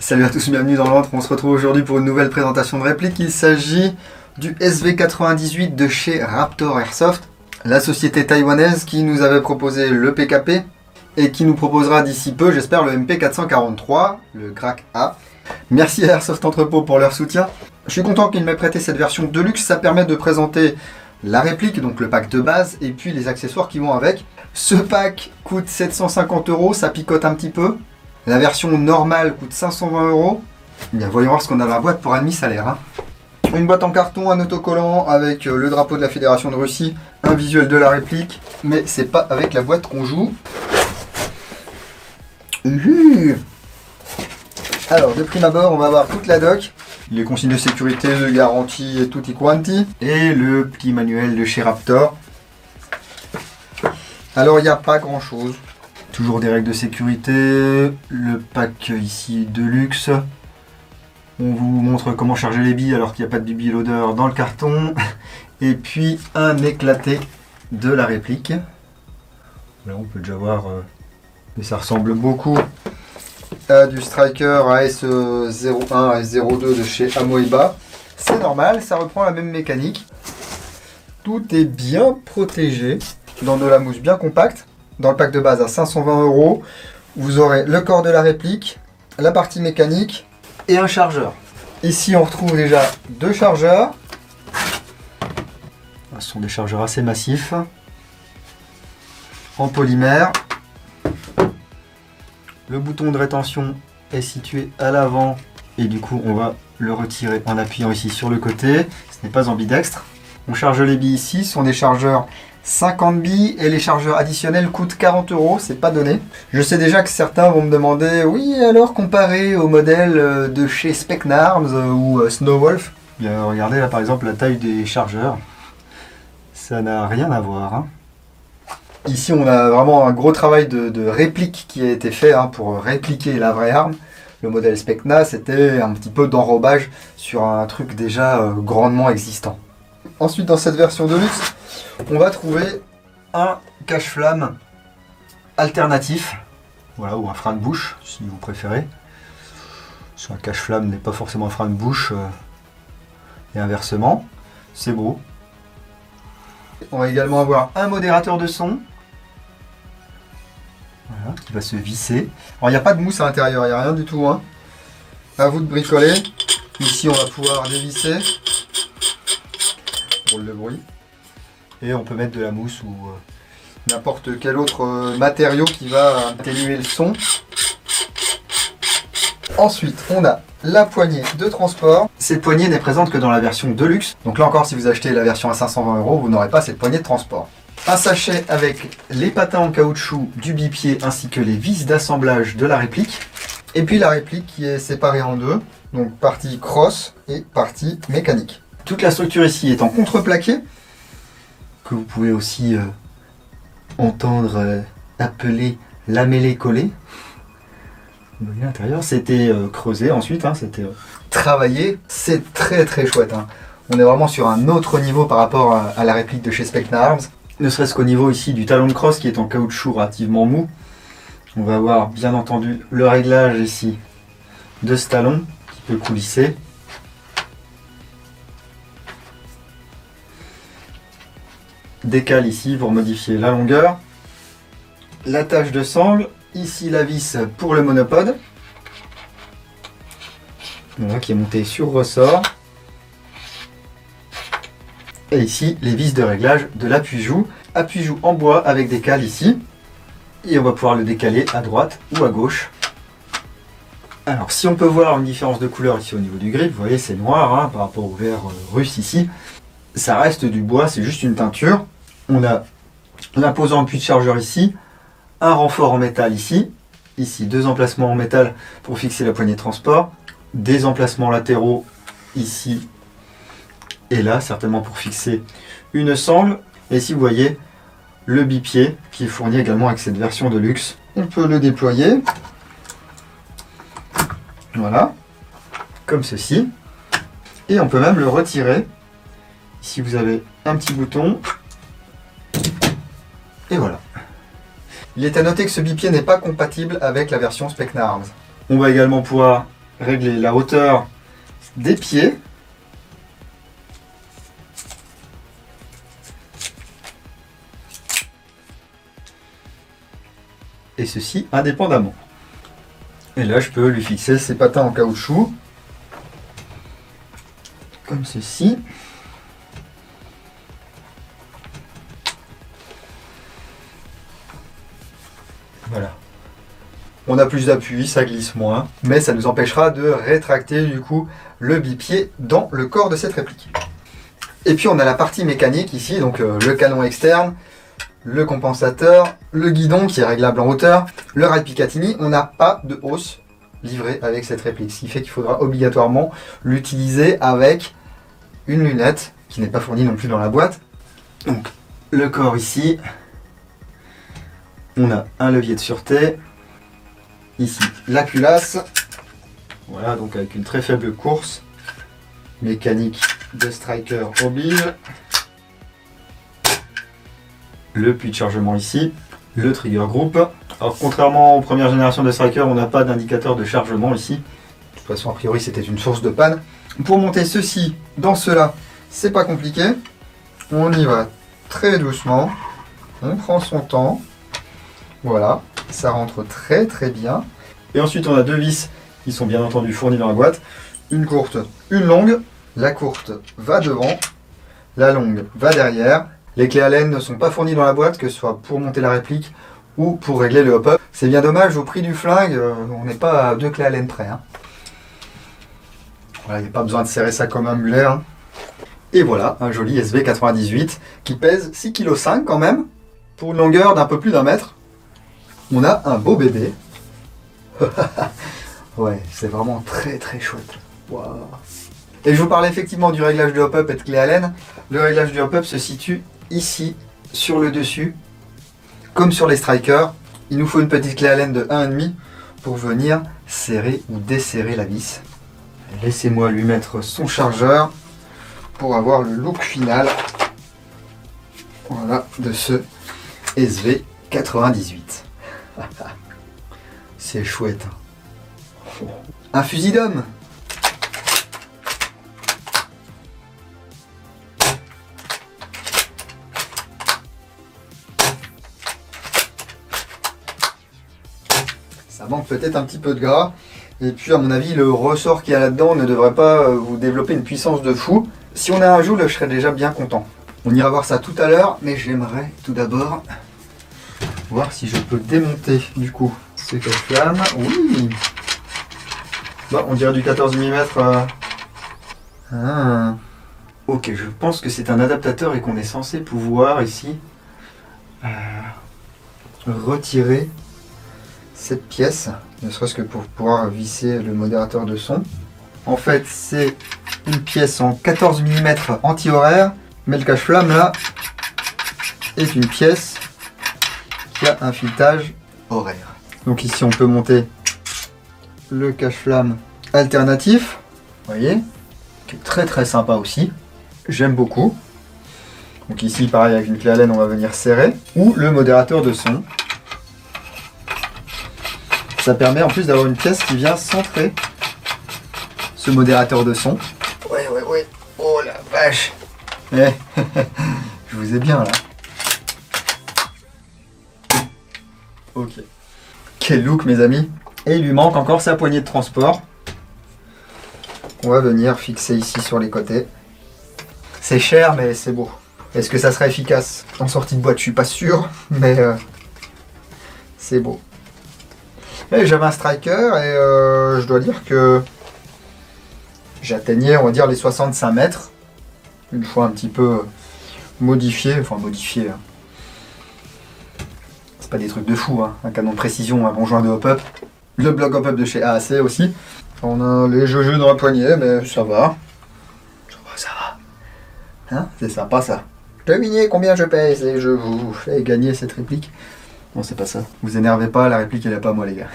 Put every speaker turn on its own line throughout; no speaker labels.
Salut à tous, bienvenue dans l'antre. On se retrouve aujourd'hui pour une nouvelle présentation de réplique. Il s'agit du SV98 de chez Raptor Airsoft, la société taïwanaise qui nous avait proposé le PKP et qui nous proposera d'ici peu, j'espère, le MP443, le Grac A. Merci à Airsoft Entrepôt pour leur soutien. Je suis content qu'ils m'aient prêté cette version Deluxe. Ça permet de présenter la réplique, donc le pack de base, et puis les accessoires qui vont avec. Ce pack coûte 750 €, ça picote un petit peu. La version normale coûte 520 €. Bien, voyons voir ce qu'on a dans la boîte pour un demi-salaire. Hein. Une boîte en carton, un autocollant avec le drapeau de la Fédération de Russie, un visuel de la réplique, mais c'est pas avec la boîte qu'on joue. Alors, de prime abord, on va avoir toute la doc, les consignes de sécurité, de garantie et tutti quanti, et le petit manuel de chez Raptor. Alors, il n'y a pas grand chose. Toujours des règles de sécurité, le pack ici Deluxe. On vous montre comment charger les billes alors qu'il n'y a pas de bibi loader dans le carton. Et puis un éclaté de la réplique. Là on peut déjà voir que ça ressemble beaucoup à du Striker AS01, AS02 de chez Amoeba. C'est normal, ça reprend la même mécanique. Tout est bien protégé dans de la mousse bien compacte. Dans le pack de base à 520 €, vous aurez le corps de la réplique, la partie mécanique et un chargeur. Ici on retrouve déjà deux chargeurs. Ce sont des chargeurs assez massifs en polymère. Le bouton de rétention est situé à l'avant et du coup on va le retirer en appuyant ici sur le côté. Ce n'est pas ambidextre. On charge les billes ici, ce sont des chargeurs 50 billes et les chargeurs additionnels coûtent 40 €, c'est pas donné. Je sais déjà que certains vont me demander, oui alors comparé au modèle de chez Specnarms ou Snowwolf. Bien, regardez là par exemple la taille des chargeurs, ça n'a rien à voir. Hein. Ici on a vraiment un gros travail de réplique qui a été fait pour répliquer la vraie arme. Le modèle Specna c'était un petit peu d'enrobage sur un truc déjà grandement existant. Ensuite dans cette version Deluxe, on va trouver un cache-flamme alternatif, voilà, ou un frein de bouche si vous préférez. Un cache-flamme n'est pas forcément un frein de bouche et inversement, c'est beau. On va également avoir un modérateur de son, voilà, qui va se visser. Alors il n'y a pas de mousse à l'intérieur, il n'y a rien du tout. Hein. À vous de bricoler. Ici on va pouvoir dévisser pour le bruit. Et on peut mettre de la mousse ou n'importe quel autre matériau qui va atténuer le son. Ensuite, on a la poignée de transport. Cette poignée n'est présente que dans la version Deluxe. Donc là encore, si vous achetez la version à 520 €, vous n'aurez pas cette poignée de transport. Un sachet avec les patins en caoutchouc du bipied ainsi que les vis d'assemblage de la réplique. Et puis la réplique qui est séparée en deux. Donc partie cross et partie mécanique. Toute la structure ici est en contreplaqué, que vous pouvez aussi entendre appeler lamellé collé. L'intérieur c'était creusé ensuite, c'était travaillé. C'est très très chouette. Hein. On est vraiment sur un autre niveau par rapport à la réplique de chez Specnarms. Ne serait-ce qu'au niveau ici du talon de crosse qui est en caoutchouc relativement mou. On va avoir bien entendu le réglage ici de ce talon qui peut coulisser. Décale ici pour modifier la longueur, l'attache de sangle, ici la vis pour le monopode, voilà, qui est montée sur ressort, et ici les vis de réglage de l'appui-joue en bois avec des cales ici, et on va pouvoir le décaler à droite ou à gauche. Alors si on peut voir une différence de couleur ici au niveau du grip, vous voyez c'est noir par rapport au vert russe ici. Ça reste du bois, c'est juste une teinture. On a l'imposant puits de chargeur ici, un renfort en métal ici, deux emplacements en métal pour fixer la poignée de transport, des emplacements latéraux ici et là, certainement pour fixer une sangle. Et ici vous voyez le bipied qui est fourni également avec cette version de luxe. On peut le déployer, voilà, comme ceci, et on peut même le retirer. Ici vous avez un petit bouton, et voilà. Il est à noter que ce bipied n'est pas compatible avec la version Specnarms. On va également pouvoir régler la hauteur des pieds. Et ceci indépendamment. Et là, je peux lui fixer ses patins en caoutchouc. Comme ceci. Voilà. On a plus d'appui, ça glisse moins, mais ça nous empêchera de rétracter du coup le bipied dans le corps de cette réplique. Et puis on a la partie mécanique ici, donc le canon externe, le compensateur, le guidon qui est réglable en hauteur, le rail Picatinny. On n'a pas de hausse livrée avec cette réplique, ce qui fait qu'il faudra obligatoirement l'utiliser avec une lunette qui n'est pas fournie non plus dans la boîte. Donc le corps ici, on a un levier de sûreté, ici la culasse, voilà, donc avec une très faible course, mécanique de striker oblige, le puits de chargement ici, le trigger group. Alors contrairement aux premières générations de striker, on n'a pas d'indicateur de chargement ici, de toute façon a priori c'était une source de panne. Pour monter ceci dans cela, c'est pas compliqué, on y va très doucement, on prend son temps. Voilà, ça rentre très très bien. Et ensuite on a deux vis qui sont bien entendu fournies dans la boîte. Une courte, une longue. La courte va devant, la longue va derrière. Les clés Allen ne sont pas fournies dans la boîte, que ce soit pour monter la réplique ou pour régler le hop-up. C'est bien dommage, au prix du flingue, on n'est pas à 2 clés Allen près. Hein. Voilà, il n'y a pas besoin de serrer ça comme un mulet. Hein. Et voilà, un joli SV98 qui pèse 6,5 kg quand même, pour une longueur d'un peu plus d'1 mètre. On a un beau bébé. Ouais, c'est vraiment très très chouette. Wow. Et je vous parlais effectivement du réglage du hop-up et de clé Allen. Le réglage du hop-up se situe ici, sur le dessus. Comme sur les strikers, il nous faut une petite clé Allen de 1,5 pour venir serrer ou desserrer la vis. Laissez-moi lui mettre son chargeur pour avoir le look final, voilà, de ce SV98. C'est chouette. Un fusil d'homme. Ça manque peut-être un petit peu de gras. Et puis à mon avis, le ressort qu'il y a là-dedans ne devrait pas vous développer une puissance de fou. Si on a un joule, je serais déjà bien content. On ira voir ça tout à l'heure, mais j'aimerais tout d'abord voir si je peux démonter du coup ce cache-flamme. Oui. Bon, on dirait du 14 mm. Ah. Ok, je pense que c'est un adaptateur et qu'on est censé pouvoir ici retirer cette pièce, ne serait-ce que pour pouvoir visser le modérateur de son. En fait, c'est une pièce en 14 mm anti-horaire, mais le cache-flamme là est une pièce qui a un filetage horaire. Donc ici on peut monter le cache-flamme alternatif, vous voyez, qui est très très sympa aussi, j'aime beaucoup. Donc ici pareil avec une clé Allen on va venir serrer, ou le modérateur de son. Ça permet en plus d'avoir une pièce qui vient centrer ce modérateur de son. Ouais, oh la vache. Eh, je vous ai bien là. Ok. Quel look mes amis. Et il lui manque encore sa poignée de transport. On va venir fixer ici sur les côtés. C'est cher mais c'est beau. Est-ce que ça sera efficace en sortie de boîte? Je suis pas sûr, mais c'est beau. Et j'avais un striker et je dois dire que j'atteignais, on va dire, les 65 mètres. Une fois un petit peu modifié, enfin modifié. C'est pas des trucs de fou, hein. Un canon de précision, un bon joint de hop-up. Le bloc hop-up de chez AAC aussi. On a les jeux dans la poignée, mais ça va. Ça va. Hein, c'est sympa ça. Devinez combien je pèse et je vous fais gagner cette réplique. Non, c'est pas ça. Vous énervez pas, la réplique elle est pas moi les gars.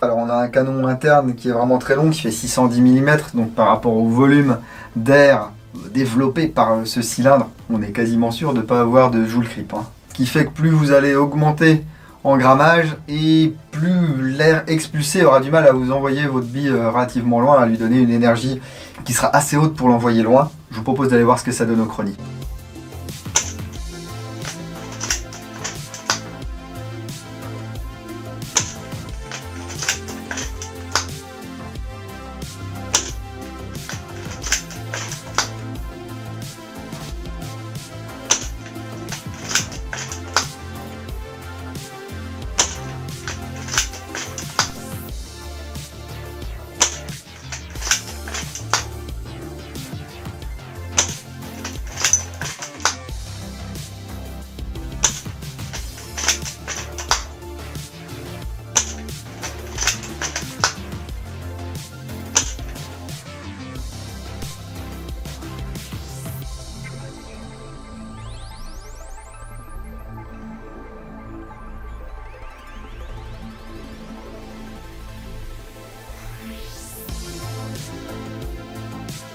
Alors on a un canon interne qui est vraiment très long, qui fait 610 mm, donc par rapport au volume d'air développé par ce cylindre, on est quasiment sûr de ne pas avoir de joule creep. Hein. Ce qui fait que plus vous allez augmenter en grammage et plus l'air expulsé aura du mal à vous envoyer votre bille relativement loin, à lui donner une énergie qui sera assez haute pour l'envoyer loin. Je vous propose d'aller voir ce que ça donne au chrony.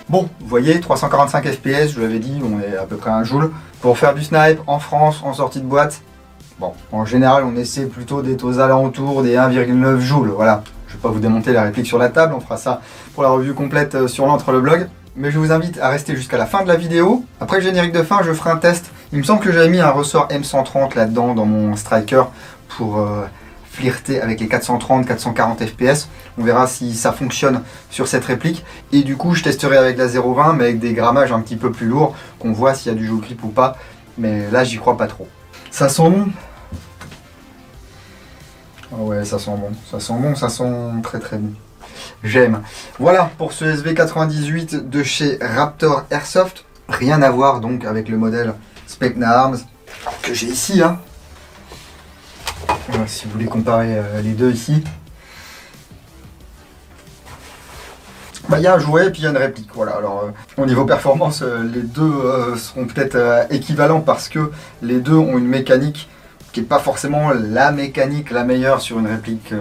Bon, vous voyez, 345 fps, je vous l'avais dit, on est à peu près à 1 joule. Pour faire du snipe en France, en sortie de boîte, bon, en général, on essaie plutôt d'être aux alentours des 1,9 joules. Voilà, je ne vais pas vous démonter la réplique sur la table, on fera ça pour la revue complète sur l'entre le blog. Mais je vous invite à rester jusqu'à la fin de la vidéo. Après le générique de fin, je ferai un test. Il me semble que j'avais mis un ressort M130 là-dedans dans mon striker pour flirter avec les 430-440 fps. On verra si ça fonctionne sur cette réplique. Et du coup, je testerai avec la 0.20, mais avec des grammages un petit peu plus lourds, qu'on voit s'il y a du joule clip ou pas. Mais là, j'y crois pas trop. Ça sent bon. Oh ouais, ça sent bon. Ça sent bon, ça sent très très bon. J'aime. Voilà pour ce SV98 de chez Raptor Airsoft. Rien à voir donc avec le modèle Specna Arms que j'ai ici. Hein. Voilà, si vous voulez comparer les deux ici. Bah, il y a un jouet et puis il y a une réplique. Voilà. Alors, au niveau performance, les deux seront peut-être équivalents parce que les deux ont une mécanique qui n'est pas forcément la mécanique la meilleure sur une réplique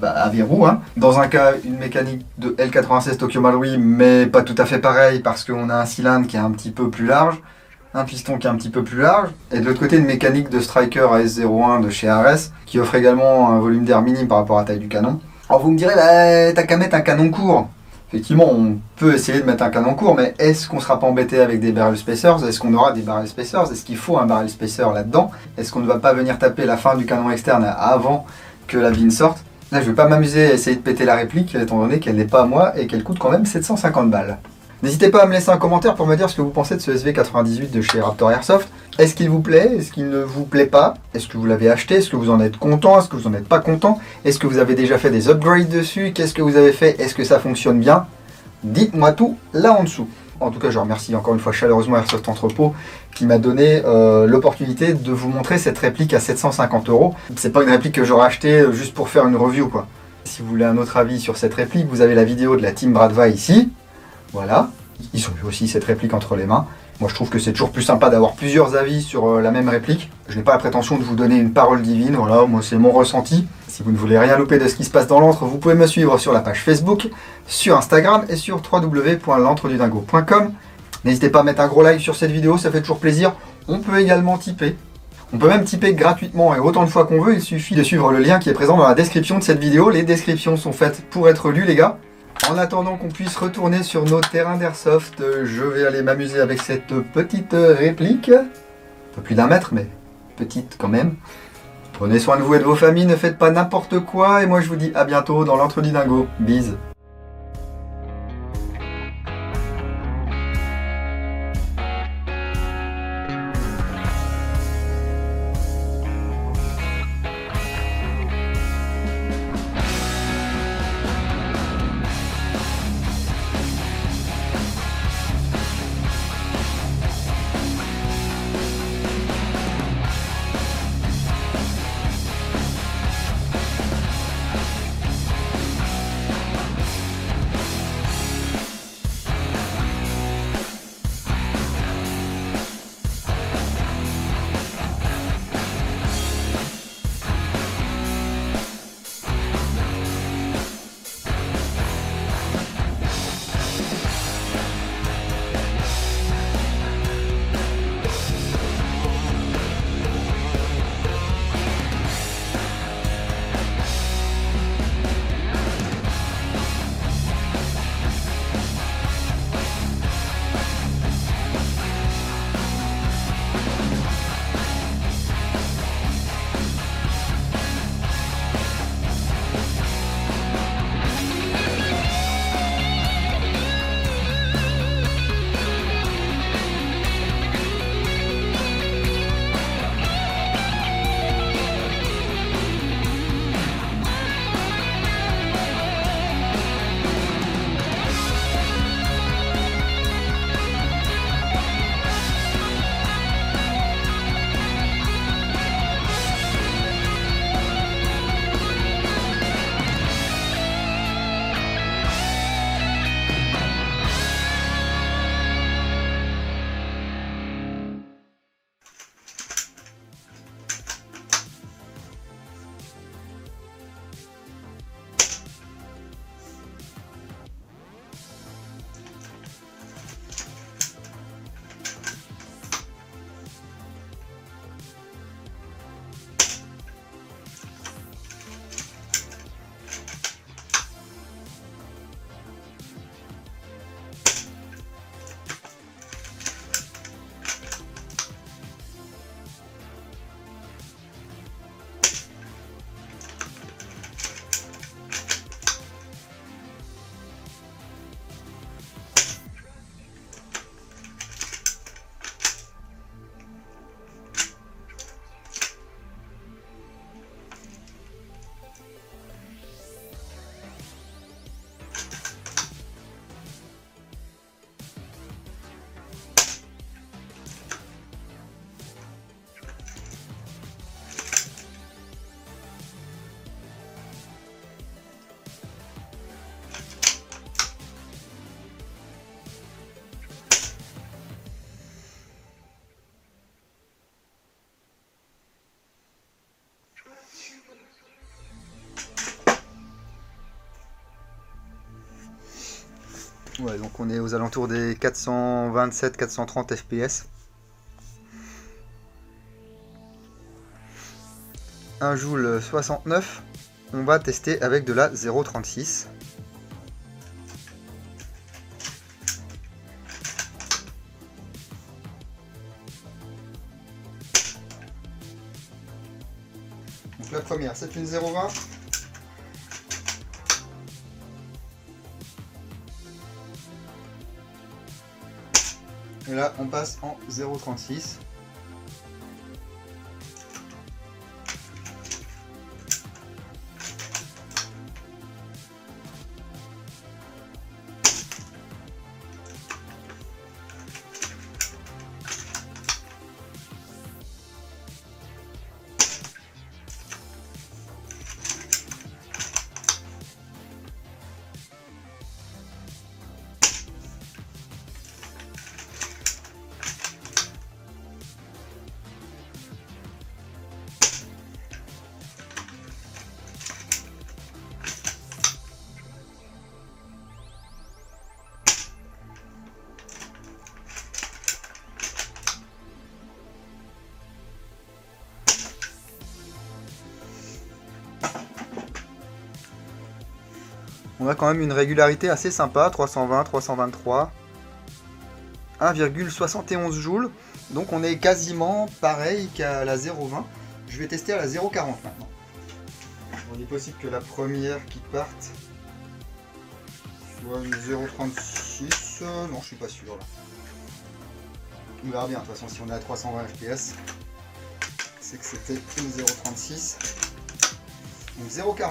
à verrou. Hein. Dans un cas, une mécanique de L96 Tokyo Marui, mais pas tout à fait pareil parce qu'on a un cylindre qui est un petit peu plus large, un piston qui est un petit peu plus large, et de l'autre côté, une mécanique de Striker AS01 de chez RS qui offre également un volume d'air minime par rapport à la taille du canon. Alors vous me direz, bah, t'as qu'à mettre un canon court. Effectivement, on peut essayer de mettre un canon court, mais est-ce qu'on ne sera pas embêté avec des barrel spacers? Est-ce qu'on aura des barrel spacers? Est-ce qu'il faut un barrel spacer là-dedans? Est-ce qu'on ne va pas venir taper la fin du canon externe avant que la bine sorte? Là, je ne vais pas m'amuser à essayer de péter la réplique, étant donné qu'elle n'est pas à moi et qu'elle coûte quand même 750 balles. N'hésitez pas à me laisser un commentaire pour me dire ce que vous pensez de ce SV98 de chez Raptor Airsoft. Est-ce qu'il vous plaît? Est-ce qu'il ne vous plaît pas? Est-ce que vous l'avez acheté? Est-ce que vous en êtes content? Est-ce que vous n'en êtes pas content? Est-ce que vous avez déjà fait des upgrades dessus? Qu'est-ce que vous avez fait? Est-ce que ça fonctionne bien? Dites-moi tout là en dessous. En tout cas, je remercie encore une fois chaleureusement Airsoft Entrepôt qui m'a donné l'opportunité de vous montrer cette réplique à 750 €. C'est pas une réplique que j'aurais achetée juste pour faire une review, quoi. Si vous voulez un autre avis sur cette réplique, vous avez la vidéo de la Team Bradva ici. Voilà. Ils ont eu aussi cette réplique entre les mains. Moi, je trouve que c'est toujours plus sympa d'avoir plusieurs avis sur la même réplique. Je n'ai pas la prétention de vous donner une parole divine. Voilà, moi, c'est mon ressenti. Si vous ne voulez rien louper de ce qui se passe dans l'antre, vous pouvez me suivre sur la page Facebook, sur Instagram et sur www.l'antredudingo.com. N'hésitez pas à mettre un gros like sur cette vidéo, ça fait toujours plaisir. On peut également tiper. On peut même tiper gratuitement et autant de fois qu'on veut. Il suffit de suivre le lien qui est présent dans la description de cette vidéo. Les descriptions sont faites pour être lues, les gars. En attendant qu'on puisse retourner sur nos terrains d'airsoft, je vais aller m'amuser avec cette petite réplique. Un peu plus d'1 mètre, mais petite quand même. Prenez soin de vous et de vos familles, ne faites pas n'importe quoi. Et moi je vous dis à bientôt dans l'Entre du Dingo. Bise. Ouais, donc on est aux alentours des 427-430 FPS. 1 joule 69. On va tester avec de la 0,36. Donc la première, c'est une 0,20. Et là, on passe en 0,36. On a quand même une régularité assez sympa, 320, 323, 1,71 joules. Donc on est quasiment pareil qu'à la 0,20. Je vais tester à la 0,40 maintenant. Il est possible que la première qui parte soit une 0,36. Non, je suis pas sûr là. On verra bien, de toute façon, si on est à 320 FPS, c'est que c'était une 0,36. Donc 0,40.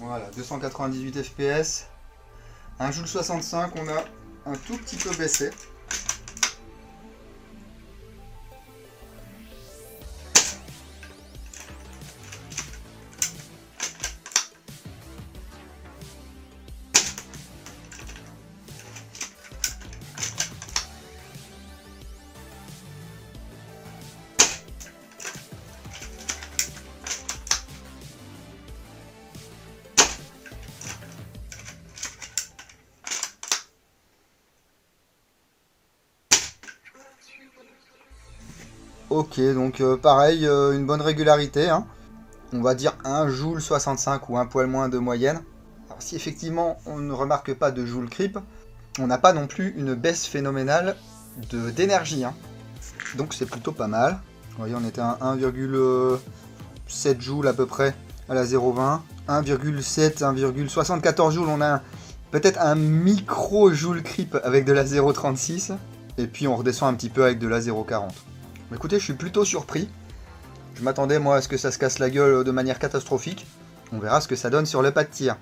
Voilà, 298 FPS, 1 joule 65, on a un tout petit peu baissé. Ok, donc pareil, une bonne régularité, hein. On va dire 1 joule 65 ou un poil moins de moyenne. Alors si effectivement on ne remarque pas de joule creep, on n'a pas non plus une baisse phénoménale d'énergie, hein. Donc c'est plutôt pas mal. Vous voyez, on était à 1,7 joules à peu près à la 0,20. 1,7, 1,74 joules, on a peut-être un micro joule creep avec de la 0,36. Et puis on redescend un petit peu avec de la 0,40. Écoutez, je suis plutôt surpris. Je m'attendais moi à ce que ça se casse la gueule de manière catastrophique. On verra ce que ça donne sur le pas de tir.